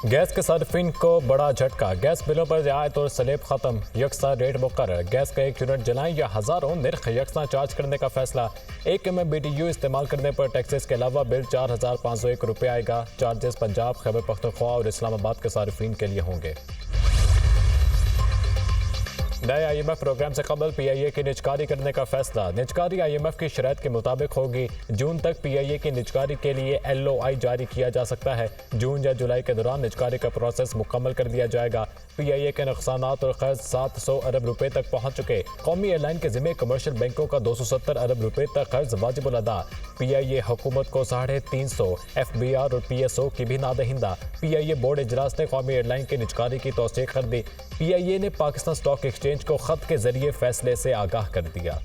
Gas के सार्फिन को बड़ा झटका। गैस बिलों पर रियायत और स्लैब खत्म, यकसा रेट मुकर्रर। गैस का एक यूनिट जलाएं या हजारों निर्ख यकसा चार्ज करने का फैसला। 1 MMBTU इस्तेमाल करने पर टैक्सेस के अलावा बिल 4501 रुपये आएगा। चार्जेस पंजाब, खैबर पख्तूनख्वा और इस्लामाबाद के सार्फिन के लिए होंगे। नए IMF प्रोग्राम से कबल PIA की निजकारी करने का फैसला। निजकारी IMF की शर्त के मुताबिक होगी। जून तक PIA की निजकारी के लिए LOI जारी किया जा सकता है। जून या जुलाई के दौरान निजकारी का प्रोसेस मुकम्मल कर दिया जाएगा। PIA के नुकसानात और कर्ज 700 अरब रुपए तक पहुंच चुके। कौमी एयरलाइन के जिम्मे कमर्शियल बैंकों का 270 अरब रुपए तक कर्ज वाजिबुल अदा। PIA हुकूमत को 350 FBR और PSO की भी नादहिंदा। PIA बोर्ड इजलास ने कौमी एयरलाइन की निजकारी की तौसीक कर दी। PIA ने पाकिस्तान स्टॉक एक्सचेंज को खत के जरिए फैसले से आगाह कर दिया।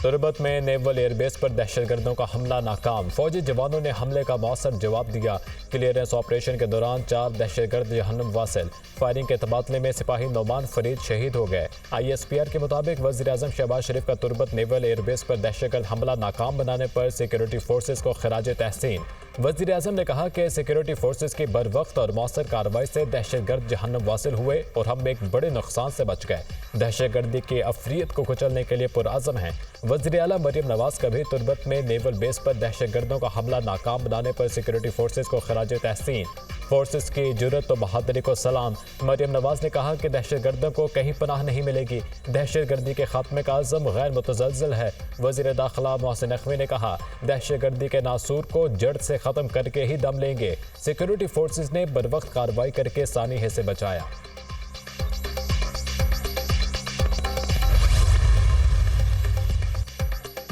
तुरबत में नेवल एयरबेस पर दहशतगर्दों का हमला नाकाम। फौजी जवानों ने हमले का मौसर जवाब दिया। क्लियरेंस ऑपरेशन के दौरान 4 दहशतगर्द जहन्नुम वासिल। फायरिंग के तबादले में सिपाही नौमान फरीद शहीद हो गए। ISPR के मुताबिक वज़ीर-ए-आज़म शहबाज शरीफ का तुरबत नेवल एयरबेस पर दहशतगर्द हमला नाकाम बनाने पर सिक्योरिटी फोर्सेस को खिराज तहसीन। वज़ीर-ए-आज़म ने कहा कि सिक्योरिटी फोर्सेस की बर वक्त और मौसर कार्रवाई से दहशतगर्द जहन्नुम वासिल हुए और हम एक बड़े नुकसान से बच गए। दहशतगर्दी की अफरियत को कुचलने के लिए पुरआज़म हैं। वज़ीर आला मरियम नवाज का भी तुरबत में नेवल बेस पर दहशतगर्दों का हमला नाकाम बनाने पर सिक्योरिटी फोर्सेस को खिराज तहसीन। फोर्सेस की जुर्रत और बहादुरी को सलाम। मरियम नवाज ने कहा कि दहशतगर्दों को कहीं पनाह नहीं मिलेगी। दहशतगर्दी के खात्मे का अज़म गैर मुतज़लज़ल है। वज़ीर दाखिला मोहसिन नकवी ने कहा, दहशतगर्दी के नासूर को जड़ से ख़त्म करके ही दम लेंगे। सिक्योरिटी फोर्सेस ने बर वक्त कार्रवाई करके सानिहे से बचाया।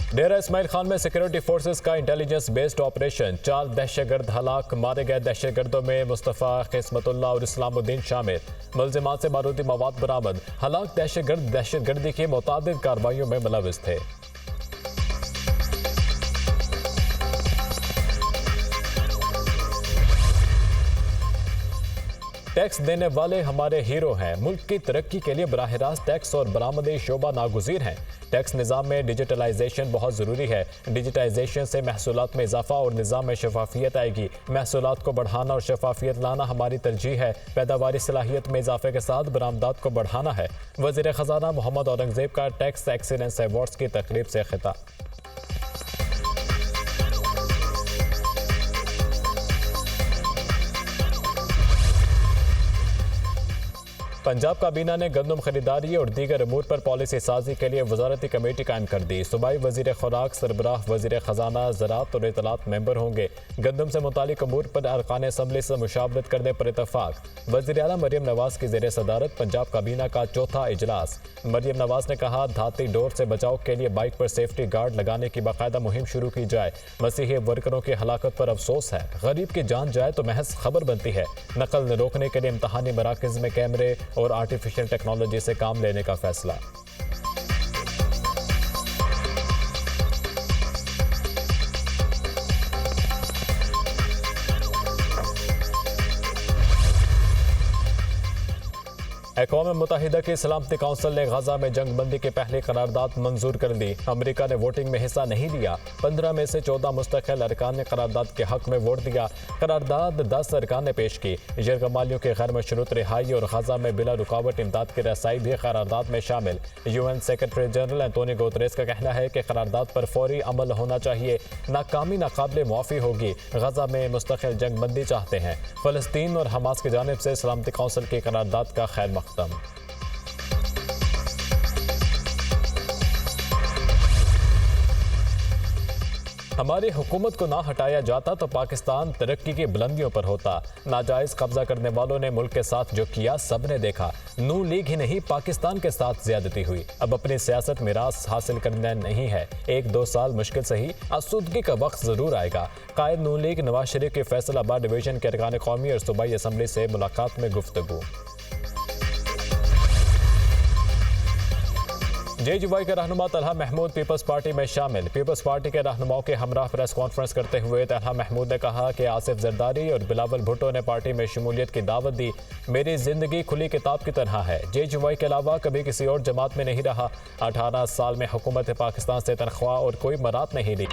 डेरा इस्माइल खान में सिक्योरिटी फोर्सेस का इंटेलिजेंस बेस्ड ऑपरेशन। 4 दहशतगर्द हलाक। मारे गए दहशतगर्दों में मुस्तफ़ा, किस्मतुल्लाह और इस्लामुद्दीन शामिल। मुल्ज़िमात से बारूदी मवाद बरामद। हलाक दहशतगर्द दहशतगर्दी की मुतादिद कार्रवाइयों में मुलव्विस थे। टैक्स देने वाले हमारे हीरो हैं। मुल्क की तरक्की के लिए बराह रास्त टैक्स और बरामदी शोबा नागुज़ीर हैं। टैक्स निज़ाम में डिजिटलाइजेशन बहुत ज़रूरी है। डिजिटाइजेशन से महसूलात में इजाफा और निज़ाम में शफाफियत आएगी। महसूलात को बढ़ाना और शफाफियत लाना हमारी तरजीह है। पैदावारी सलाहियत में इजाफे के साथ बरामदात को बढ़ाना है। वज़ीर ख़ज़ाना मोहम्मद औरंगज़ेब का टैक्स एक्सीलेंस अवार्ड्स की तकरीब से खिताब। पंजाब काबीना ने गंदम खरीदारी और दीगर अमूर पर पॉलिसी साजी के लिए वजारती कमेटी कायम कर दी। सूबाई वजीर खुराक, सरबराह वजीर खजाना, ज़राअत और इतलात मेंबर होंगे। गंदम से मुतालिक अमूर पर अरकान असम्बली से मुशावरत करने पर इतफाक। वज़ीर आला मरियम नवाज की ज़ेर सदारत पंजाब काबीना का चौथा इजलास। मरियम नवाज ने कहा, धाती डोर से बचाव के लिए बाइक पर सेफ्टी गार्ड लगाने की बाकायदा मुहिम शुरू की जाए। मसीही वर्करों की हलाकत पर अफसोस है। गरीब की जान जाए तो महज खबर बनती है। नकल रोकने के लिए इम्तहानी मराकज़ में कैमरे और आर्टिफिशियल टेक्नोलॉजी से काम लेने का फैसला। अक़वाम मुत्तहिदा की सलामती काउंसिल ने गजा में जंग बंदी की पहली करारदाद मंजूर कर दी। अमरीका ने वोटिंग में हिस्सा नहीं लिया। 15 में से 14 मुस्तकिल अरकान ने करारदाद के हक में वोट दिया। करारदाद 10 अरकान ने पेश की। यरगमालियों की गैर मशरूत रिहाई और गजा में बिला रुकावट इमदाद की रसाई भी करारदाद में शामिल। UN secretary general Antonio Guterres का कहना है कि करारदाद पर फौरी अमल होना चाहिए। नाकामी नाकाबिले मुआफ़ी होगी। गजा में मुस्तकिल जंग बंदी चाहते हैं। फ़लस्तीन और हमास की जानिब से सलामती काउंसिल की करारदाद का खैर मकदम। हमारी हुकूमत को ना हटाया जाता तो पाकिस्तान तरक्की की बुलंदियों पर होता। नाजायज कब्जा करने वालों ने मुल्क के साथ जो किया सब ने देखा। नून लीग ही नहीं, पाकिस्तान के साथ ज्यादती हुई। अब अपनी सियासत मिरास हासिल करना नहीं है। 1-2 साल मुश्किल सही, आसूदगी का वक्त जरूर आएगा। कायद नून लीग नवाज शरीफ के फैसलाबाद डिवीजन के अरकान कौमी और सूबाई असम्बली से मुलाकात में गुफ्तगू। JUI के रहनुमा तलहा महमूद पीपल्स पार्टी में शामिल। पीपल्स पार्टी के रहनुमाओं के हमरा प्रेस कॉन्फ्रेंस करते हुए तलहा महमूद ने कहा कि आसिफ जरदारी और बिलावल भुट्टो ने पार्टी में शमूलियत की दावत दी। मेरी जिंदगी खुली किताब की तरह है। JUI के अलावा कभी किसी और जमात में नहीं रहा। 18 साल में हुकूमत पाकिस्तान से तनख्वाह और कोई मराद नहीं ली।